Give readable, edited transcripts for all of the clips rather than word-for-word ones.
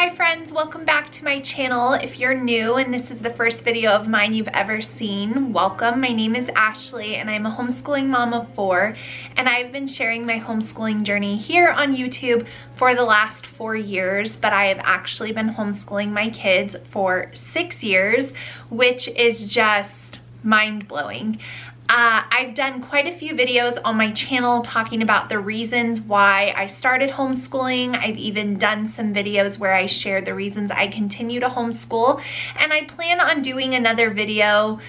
Hi friends, welcome back to my channel. If you're new and this is the first video of mine you've ever seen, welcome. My name is Ashley and I'm a homeschooling mom of 4, and I've been sharing my homeschooling journey here on YouTube for the last 4 years, but I have actually been homeschooling my kids for 6 years, which is just mind-blowing. I've done quite a few videos on my channel talking about the reasons why I started homeschooling. I've even done some videos where I share the reasons I continue to homeschool, and I plan on doing another video,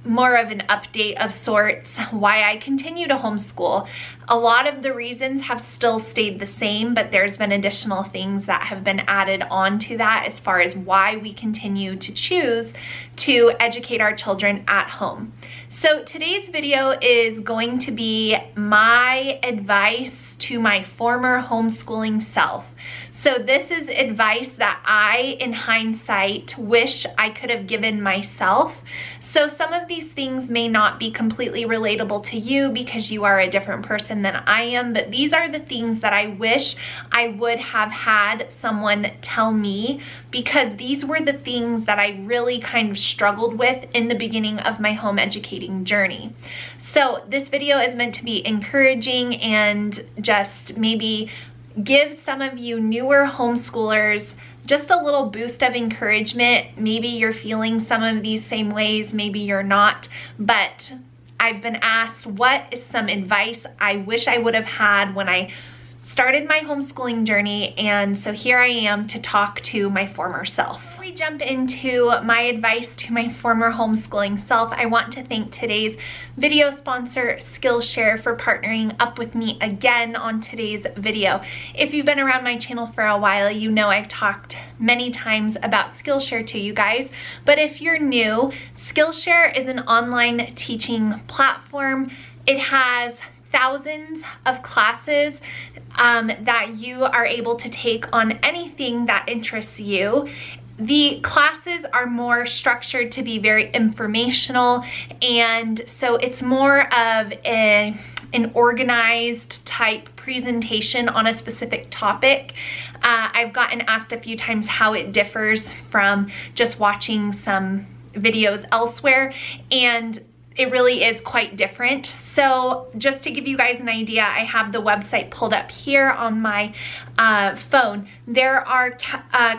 more of an update of sorts, why I continue to homeschool. A lot of the reasons have still stayed the same, but there's been additional things that have been added on to that as far as why we continue to choose to educate our children at home. So today's video is going to be my advice to my former homeschooling self. So this is advice that I, in hindsight, wish I could have given myself. So some of these things may not be completely relatable to you because you are a different person than I am, but these are the things that I wish I would have had someone tell me, because these were the things that I really kind of struggled with in the beginning of my home educating journey. So this video is meant to be encouraging and just maybe give some of you newer homeschoolers just a little boost of encouragement. Maybe you're feeling some of these same ways, maybe you're not, but I've been asked what is some advice I wish I would have had when I started my homeschooling journey, and so here I am to talk to my former self. Before we jump into my advice to my former homeschooling self, I want to thank today's video sponsor, Skillshare, for partnering up with me again on today's video. If you've been around my channel for a while, you know I've talked many times about Skillshare to you guys, but if you're new, Skillshare is an online teaching platform. It has thousands of classes that you are able to take on anything that interests you. The classes are more structured to be very informational, and so it's more of an organized type presentation on a specific topic. I've gotten asked a few times how it differs from just watching some videos elsewhere, and it really is quite different. So just to give you guys an idea, I have the website pulled up here on my phone. There are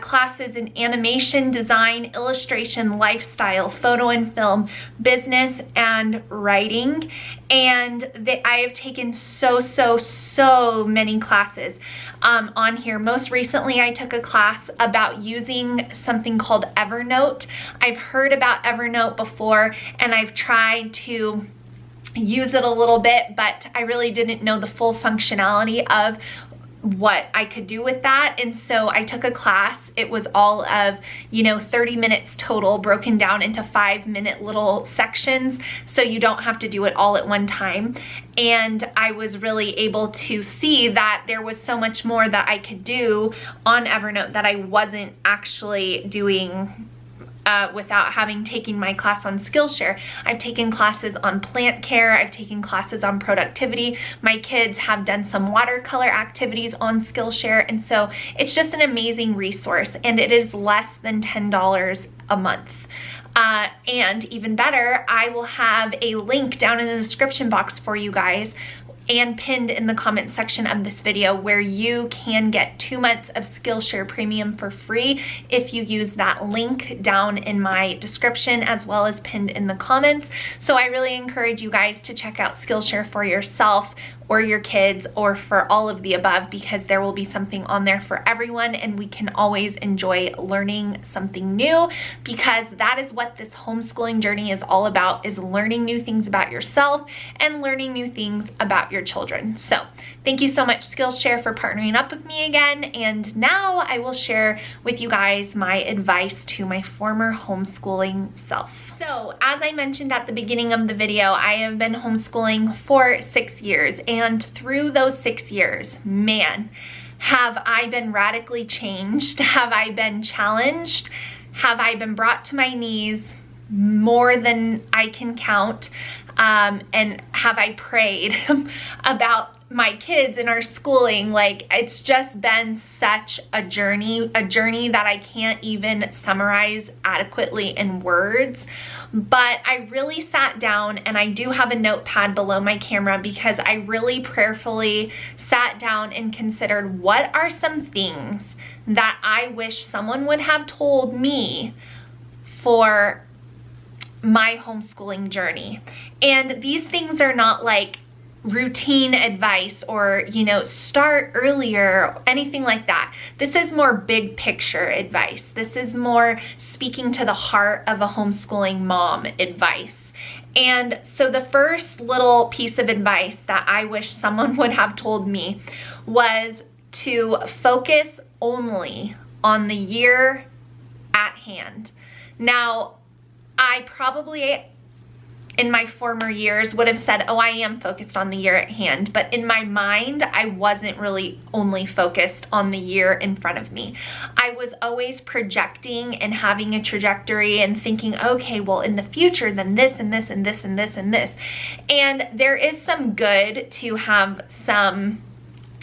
classes in animation, design, illustration, lifestyle, photo and film, business, and writing. And I have taken so many classes on here. Most recently, I took a class about using something called Evernote. I've heard about Evernote before, and I've tried to use it a little bit, but I really didn't know the full functionality of what I could do with that, and so I took a class. It was all of 30 minutes total, broken down into 5-minute little sections, so you don't have to do it all at one time. And I was really able to see that there was so much more that I could do on Evernote that I wasn't actually doing without having taken my class on Skillshare. I've taken classes on plant care, I've taken classes on productivity. My kids have done some watercolor activities on Skillshare, and so it's just an amazing resource, and it is less than $10 a month. And even better, I will have a link down in the description box for you guys and pinned in the comment section of this video where you can get 2 months of Skillshare Premium for free if you use that link down in my description as well as pinned in the comments. So I really encourage you guys to check out Skillshare for yourself or your kids, or for all of the above, because there will be something on there for everyone, and we can always enjoy learning something new, because that is what this homeschooling journey is all about, is learning new things about yourself and learning new things about your children. So thank you so much, Skillshare, for partnering up with me again, and now I will share with you guys my advice to my former homeschooling self. So as I mentioned at the beginning of the video, I have been homeschooling for 6 years, and through those 6 years, man, have I been radically changed? Have I been challenged? Have I been brought to my knees more than I can count? And have I prayed about my kids and our schooling. Like, it's just been such a journey that I can't even summarize adequately in words. But I really sat down, and I do have a notepad below my camera because I really prayerfully sat down and considered, what are some things that I wish someone would have told me for my homeschooling journey. And these things are not like routine advice or, you know, start earlier or anything like that. This is more big picture advice. This is more speaking to the heart of a homeschooling mom advice. And so the first little piece of advice that I wish someone would have told me was to focus only on the year at hand. Now, I probably in my former years would have said, oh, I am focused on the year at hand. But in my mind, I wasn't really only focused on the year in front of me. I was always projecting and having a trajectory and thinking, okay, well, in the future, then this and this and this and this and this. And there is some good to have some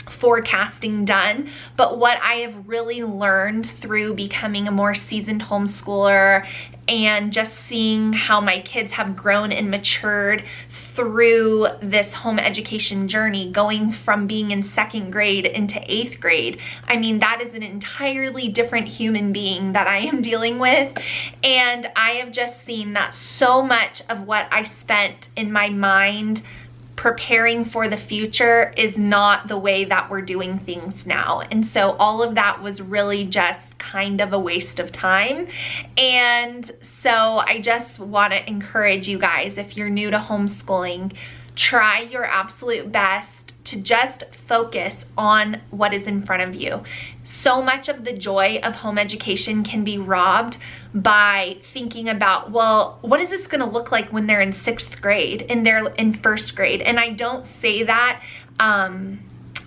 forecasting done, but what I have really learned through becoming a more seasoned homeschooler and just seeing how my kids have grown and matured through this home education journey, going from being in 2nd grade into 8th grade. I mean, that is an entirely different human being that I am dealing with. And I have just seen that so much of what I spent in my mind preparing for the future is not the way that we're doing things now. And so all of that was really just kind of a waste of time. And so I just want to encourage you guys, if you're new to homeschooling, try your absolute best to just focus on what is in front of you. So much of the joy of home education can be robbed by thinking about, well, what is this going to look like when they're in 6th grade and they're in 1st grade? And I don't say that,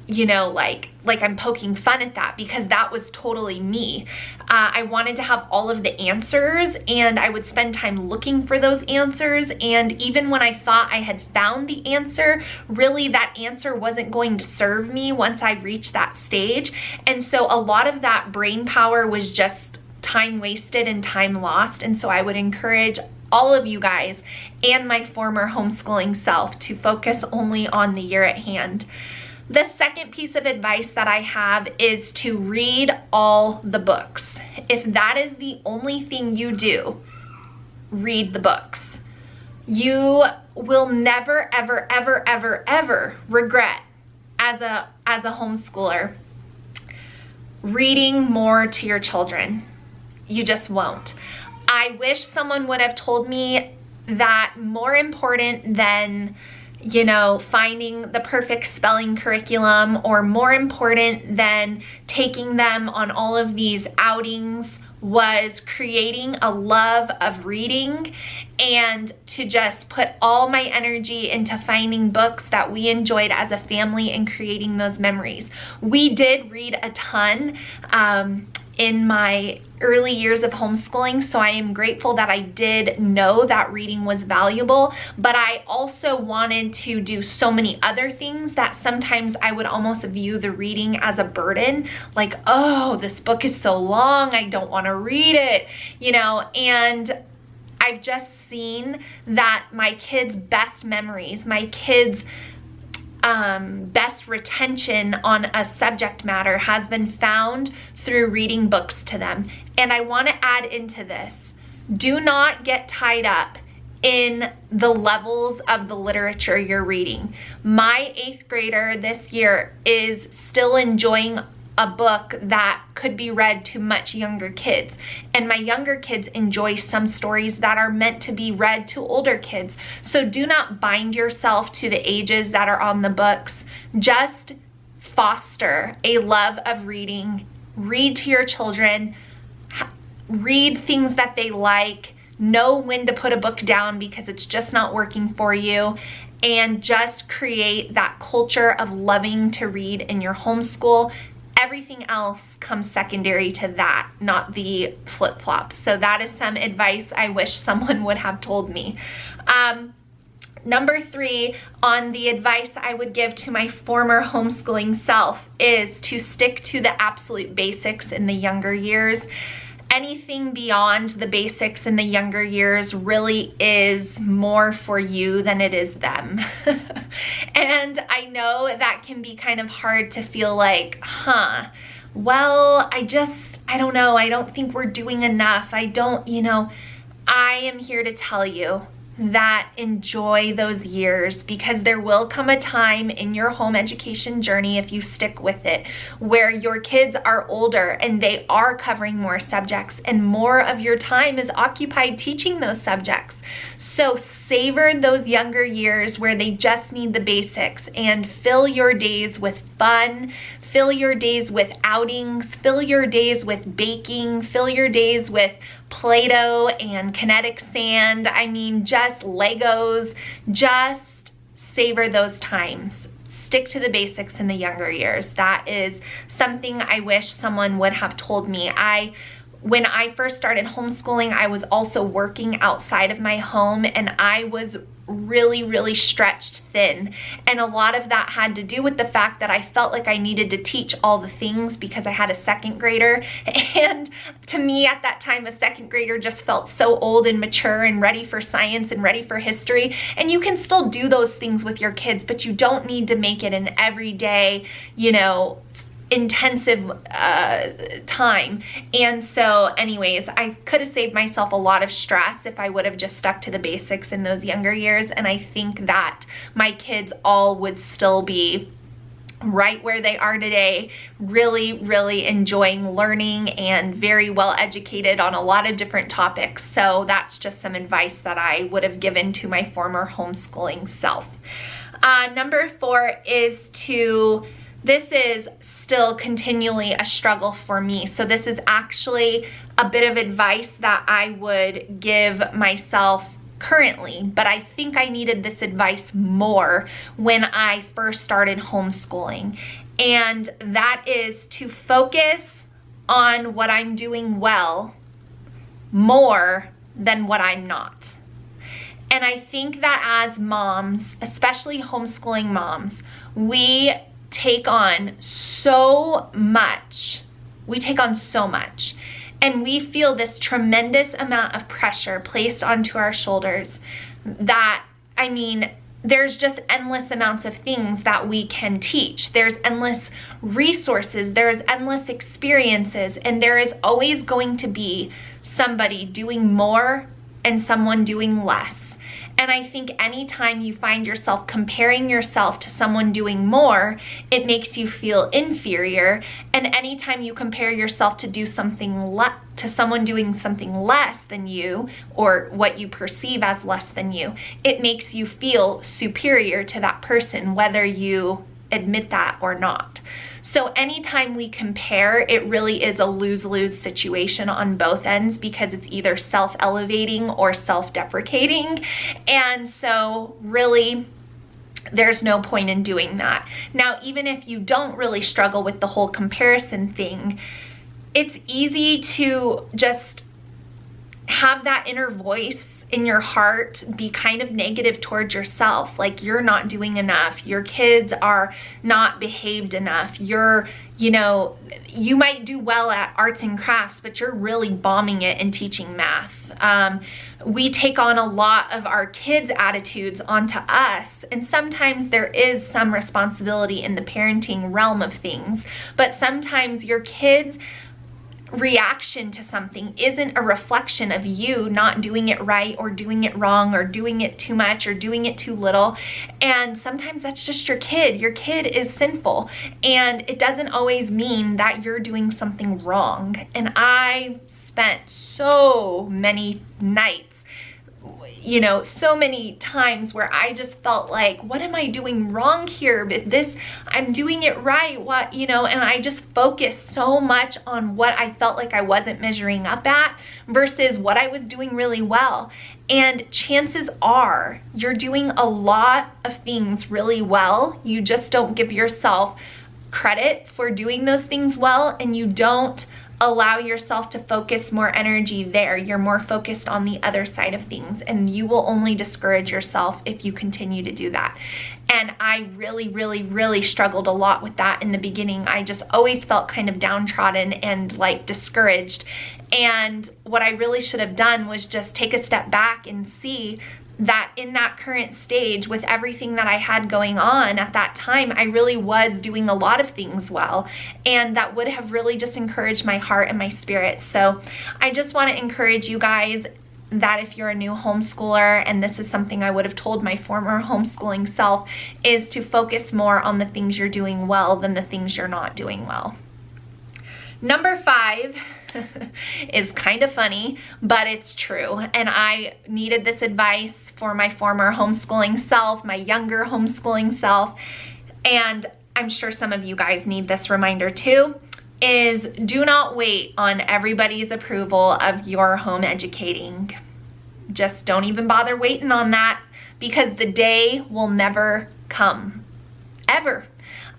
you know, like I'm poking fun at that, because that was totally me. I wanted to have all of the answers, and I would spend time looking for those answers. And even when I thought I had found the answer, really that answer wasn't going to serve me once I reached that stage. And so a lot of that brain power was just time wasted and time lost. And so I would encourage all of you guys and my former homeschooling self to focus only on the year at hand. The second piece of advice that I have is to read all the books. If that is the only thing you do, read the books. You will never, ever, ever, ever, ever regret as a homeschooler reading more to your children. You just won't. I wish someone would have told me that more important than, you know, finding the perfect spelling curriculum, or more important than taking them on all of these outings, was creating a love of reading, and to just put all my energy into finding books that we enjoyed as a family and creating those memories. We did read a ton in my early years of homeschooling, so I am grateful that I did know that reading was valuable, but I also wanted to do so many other things that sometimes I would almost view the reading as a burden, like, oh, this book is so long, I don't want to read it, you know. And I've just seen that my kids' best memories, my kids' best retention on a subject matter has been found through reading books to them. And I want to add into this, do not get tied up in the levels of the literature you're reading. My 8th grader this year is still enjoying a book that could be read to much younger kids. And my younger kids enjoy some stories that are meant to be read to older kids. So do not bind yourself to the ages that are on the books. Just foster a love of reading. Read to your children. Read things that they like. Know when to put a book down because it's just not working for you. And just create that culture of loving to read in your homeschool. Everything else comes secondary to that, not the flip-flops. So that is some advice I wish someone would have told me. Number 3 on the advice I would give to my former homeschooling self is to stick to the absolute basics in the younger years. Anything beyond the basics in the younger years really is more for you than it is them. And I know that can be kind of hard to feel like, well, I don't know, I don't think we're doing enough. I am here to tell you that enjoy those years, because there will come a time in your home education journey, if you stick with it, where your kids are older and they are covering more subjects and more of your time is occupied teaching those subjects. So savor those younger years where they just need the basics, and fill your days with fun, fill your days with outings, fill your days with baking, fill your days with Play-Doh and kinetic sand. I mean, just Legos. Just savor those times. Stick to the basics in the younger years. That is something I wish someone would have told me. When I first started homeschooling, I was also working outside of my home, and I was really stretched thin. And a lot of that had to do with the fact that I felt like I needed to teach all the things because I had a second grader. And to me at that time, a second grader just felt so old and mature and ready for science and ready for history. And you can still do those things with your kids, but you don't need to make it an everyday, intensive time. And so anyways, I could have saved myself a lot of stress if I would have just stuck to the basics in those younger years. And I think that my kids all would still be right where they are today, really enjoying learning and very well educated on a lot of different topics. So that's just some advice that I would have given to my former homeschooling self. Number 4 is this is still continually a struggle for me. So this is actually a bit of advice that I would give myself currently, but I think I needed this advice more when I first started homeschooling. And that is to focus on what I'm doing well more than what I'm not. And I think that as moms, especially homeschooling moms, we take on so much. And we feel this tremendous amount of pressure placed onto our shoulders that, there's just endless amounts of things that we can teach. There's endless resources, there's endless experiences, and there is always going to be somebody doing more and someone doing less. And I think anytime you find yourself comparing yourself to someone doing more, it makes you feel inferior. And anytime you compare yourself to someone doing something less than you, or what you perceive as less than you, it makes you feel superior to that person, whether you admit that or not. So anytime we compare, it really is a lose-lose situation on both ends, because it's either self-elevating or self-deprecating. And so really, there's no point in doing that. Now, even if you don't really struggle with the whole comparison thing, it's easy to just have that inner voice in your heart be kind of negative towards yourself, like you're not doing enough, your kids are not behaved enough, you might do well at arts and crafts, but you're really bombing it in teaching math. We take on a lot of our kids' attitudes onto us, and sometimes there is some responsibility in the parenting realm of things, but sometimes your kids' reaction to something isn't a reflection of you not doing it right or doing it wrong or doing it too much or doing it too little. And sometimes that's just your kid. Your kid is sinful, and it doesn't always mean that you're doing something wrong. And I spent so many nights, so many times where I just felt like, what am I doing wrong here? But I'm doing it right. And I just focused so much on what I felt like I wasn't measuring up at versus what I was doing really well. And chances are you're doing a lot of things really well. You just don't give yourself credit for doing those things well, and you don't allow yourself to focus more energy there. You're more focused on the other side of things, and you will only discourage yourself if you continue to do that. And I really struggled a lot with that in the beginning. I just always felt kind of downtrodden and like discouraged. And what I really should have done was just take a step back and see that in that current stage, with everything that I had going on at that time, I really was doing a lot of things well, and that would have really just encouraged my heart and my spirit. So I just want to encourage you guys that if you're a new homeschooler, and this is something I would have told my former homeschooling self, is to focus more on the things you're doing well than the things you're not doing well. Number 5 is kind of funny, but it's true. And I needed this advice for my former homeschooling self, my younger homeschooling self. And I'm sure some of you guys need this reminder too, is do not wait on everybody's approval of your home educating. Just don't even bother waiting on that, because the day will never come, ever.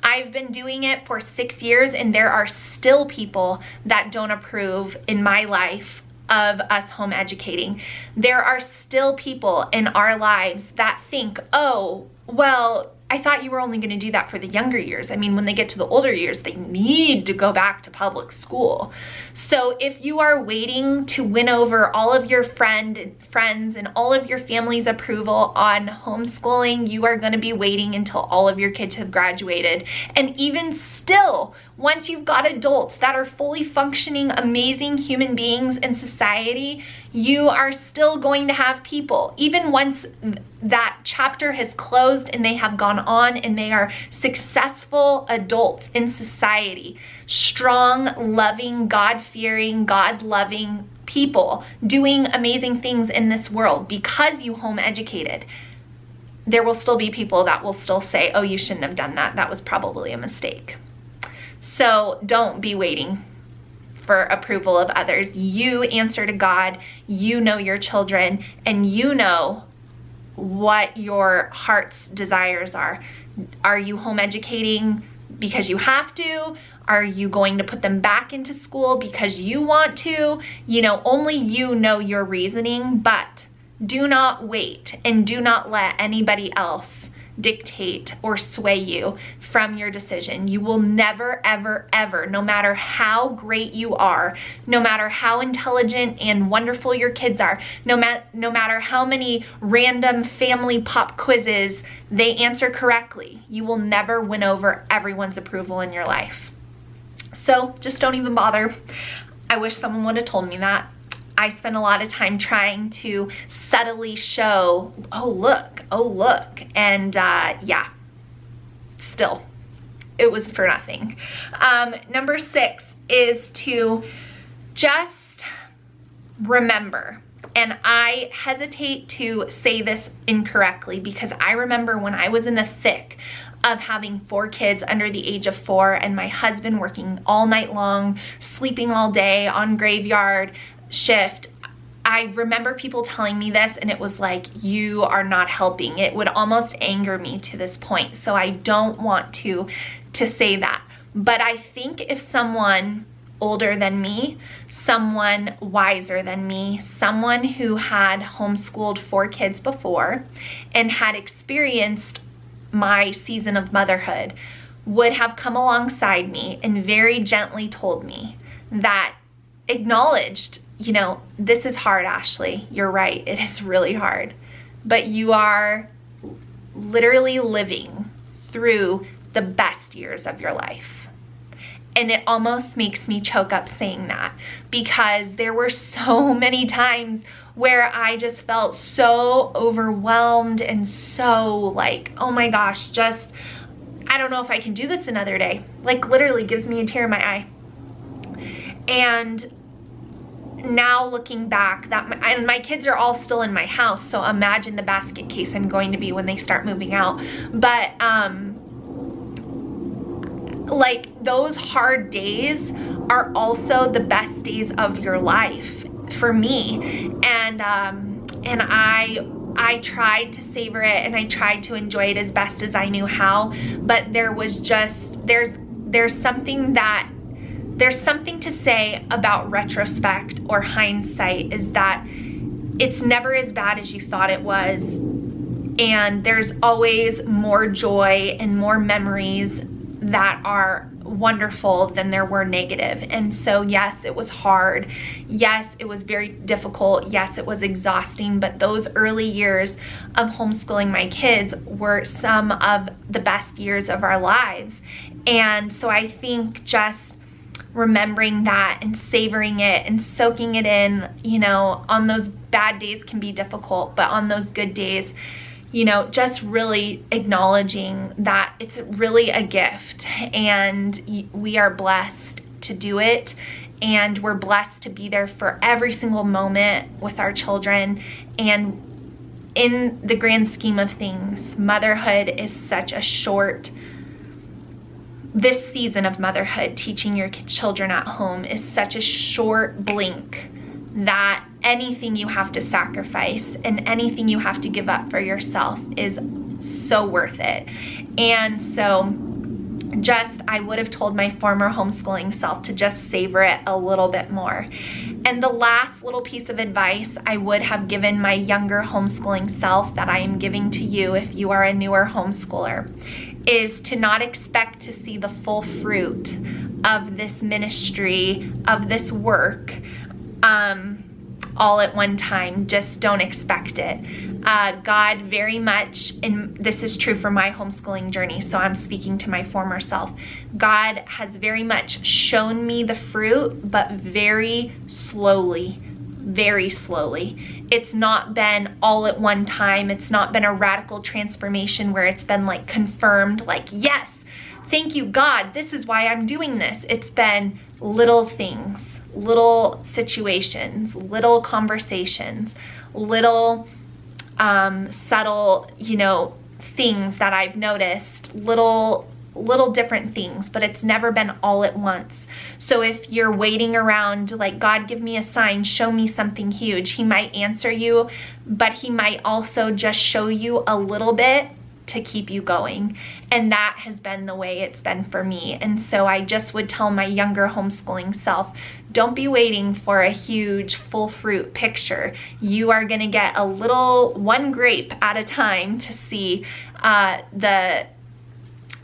I've been doing it for 6 years, and there are still people that don't approve in my life of us home educating. There are still people in our lives that think, oh, well, I thought you were only going to do that for the younger years. I mean, when they get to the older years, they need to go back to public school. So if you are waiting to win over all of your friends and all of your family's approval on homeschooling, you are going to be waiting until all of your kids have graduated. And even still, once you've got adults that are fully functioning, amazing human beings in society, you are still going to have people, even once that chapter has closed and they have gone on and they are successful adults in society, strong, loving, God-fearing, God-loving people doing amazing things in this world. Because you home educated, there will still be people that will still say, oh, you shouldn't have done that. That was probably a mistake. So don't be waiting for approval of others. You answer to God, you know your children, and you know what your heart's desires are. Are you home educating because you have to? Are you going to put them back into school because you want to? You know, only you know your reasoning, but do not wait, and do not let anybody else dictate or sway you from your decision. You will never, ever, ever, no matter how great you are, no matter how intelligent and wonderful your kids are, no matter how many random family pop quizzes they answer correctly, you will never win over everyone's approval in your life. So just don't even bother. I wish someone would have told me that. I spent a lot of time trying to subtly show, oh look, and yeah, still, it was for nothing. Number 6 is to just remember, and I hesitate to say this incorrectly because I remember when I was in the thick of having 4 kids under the age of 4 and my husband working all night long, sleeping all day on graveyard shift. I remember people telling me this, and it was like, you are not helping. It would almost anger me to this point. So I don't want to say that. But I think if someone older than me, someone wiser than me, someone who had homeschooled 4 kids before and had experienced my season of motherhood would have come alongside me and very gently told me that, acknowledged, you know, this is hard, Ashlee. You're right. It is really hard. But you are literally living through the best years of your life. And it almost makes me choke up saying that, because there were so many times where I just felt so overwhelmed and so like, oh my gosh, just, I don't know if I can do this another day. Like literally gives me a tear in my eye. And now looking back, and my kids are all still in my house, so imagine the basket case I'm going to be when they start moving out. But like those hard days are also the best days of your life for me. And I tried to savor it, and I tried to enjoy it as best as I knew how, but there was just, there's something that there's something to say about retrospect or hindsight, is that it's never as bad as you thought it was. And there's always more joy and more memories that are wonderful than there were negative. And so yes, it was hard. Yes, it was very difficult. Yes, it was exhausting, but those early years of homeschooling my kids were some of the best years of our lives. And so I think just remembering that and savoring it and soaking it in, you know, on those bad days can be difficult, but on those good days, you know, just really acknowledging that it's really a gift, and we are blessed to do it, and we're blessed to be there for every single moment with our children. And in the grand scheme of things, motherhood is such a short, this season of motherhood, teaching your children at home, is such a short blink that anything you have to sacrifice and anything you have to give up for yourself is so worth it. And so I would have told my former homeschooling self to just savor it a little bit more. And the last little piece of advice I would have given my younger homeschooling self, that I am giving to you if you are a newer homeschooler, is to not expect to see the full fruit of this ministry, of this work, all at one time. Just don't expect it. God very much, and this is true for my homeschooling journey, so I'm speaking to my former self, God has very much shown me the fruit, but very slowly, very slowly. It's not been all at one time. It's not been a radical transformation where it's been like confirmed, like, yes, thank you, God, this is why I'm doing this. It's been little things, little situations, little conversations, little subtle, you know, things that I've noticed, little different things, but it's never been all at once. So if you're waiting around like, God, give me a sign, show me something huge, he might answer you, but he might also just show you a little bit to keep you going. And that has been the way it's been for me. And so I just would tell my younger homeschooling self, don't be waiting for a huge full fruit picture. You are going to get a little, one grape at a time, to see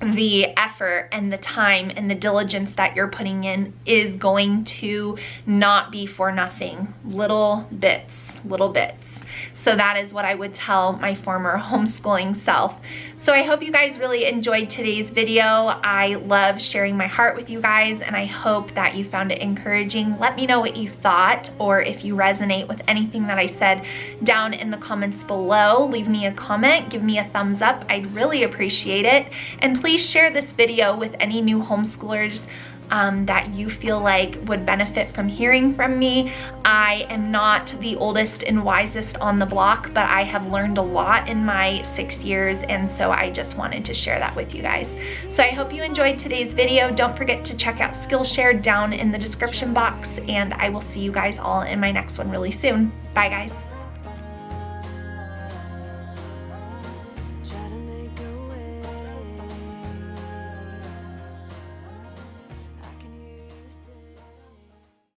the effort and the time and the diligence that you're putting in is going to not be for nothing. Little bits, little bits. So that is what I would tell my former homeschooling self. So I hope you guys really enjoyed today's video. I love sharing my heart with you guys, and I hope that you found it encouraging. Let me know what you thought, or if you resonate with anything that I said, down in the comments below. Leave me a comment, give me a thumbs up. I'd really appreciate it. And please share this video with any new homeschoolers that you feel like would benefit from hearing from me. I am not the oldest and wisest on the block, but I have learned a lot in my 6 years, and so I just wanted to share that with you guys. So I hope you enjoyed today's video. Don't forget to check out Skillshare down in the description box, and I will see you guys all in my next one really soon. Bye guys.